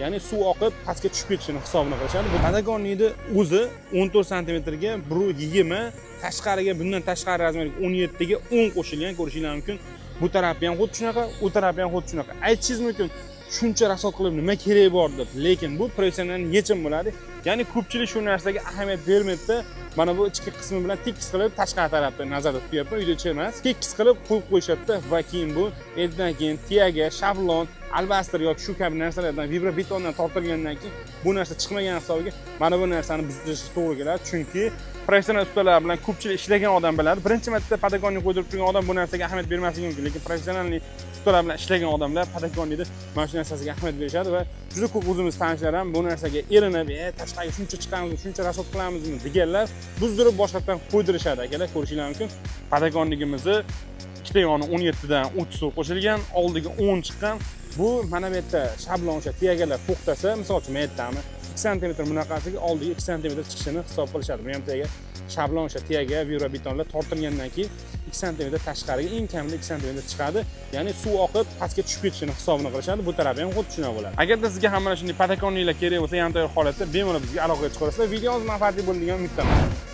ya'ni suv oqib pastga tushib ketishini hisobini qilishadi. Bu Patagoniyni o'zi 14 sm ga 1.20, tashqariga bundan tashqari razmeri 17 ga 10 qo'shilgan, ko'rishingiz mumkin. Bu tarafi ham xuddi shunaqa, u tarafi ham xuddi shunaqa. Aytishingiz mumkin, shuncha rasod qilib nima kerak bor deb, lekin bu professional yechim bo'ladi. Ya'ni ko'pchilik shu narsaga ahamiyat bermaydi. Mana bu ichki qismi bilan tekis qilib tashqari tarafda nazarda tutyapman, uyda emas. Tekis qilib qo'yib qo'yishadi va keyin bu ertadan keyin tiyaga, shablon, albastr yoki shu kabi narsalardan vibrobetondan tortilgandan keyin bu narsa chiqmagan hisobiga mana bu narsani bizdirish to'g'ri keladi. Chunki professional ustalar bilan ko'pchilik ishlagan odam biladi. Birinchi marta Patagoniya qo'ydirib turgan odam bu narsaga ahamiyat bermasligi mumkin, lekin professional ustalar bilan ishlagan odamlar Patagoniyda mana shu narsasiga ahamiyat berishadi va juda ko'p o'zimiz tanishlar ham bu narsaga erinib, tashqariga shuncha chiqamiz, shuncha rasod qilamizmi deganlar buzdirib boshqatdan qo'ydirishadi akalar, ko'rishingiz mumkin. Patagoniyimizni ikkita yoni 17 dan 30 so'm qo'shilgan, oldiga 10 chiqqan. Bu mana bu yerda shablon o'sha tiyagalar to'xtasa, misol uchun men aytdimmi, 2 sm bunaqasiga oldiga 2 sm chiqishini hisob qilishadi. Bu ham tagiga shablon o'sha tiyaga vibrobetonlar tortilgandan keyin 2 sm tashqariga eng kamida 2 sm chiqadi. Ya'ni suv oqib pastga tushib ketishini hisobini qilishadi. Bu tarafi ham xuddi shunaqa bo'ladi. Agarda sizga ham mana shunday Patagoniylar kerak bo'lsa, ham tayyor holatda bemalol bizga aloqaga chiqasizlar. Videomiz manfaatli bo'ladigan umiddaman.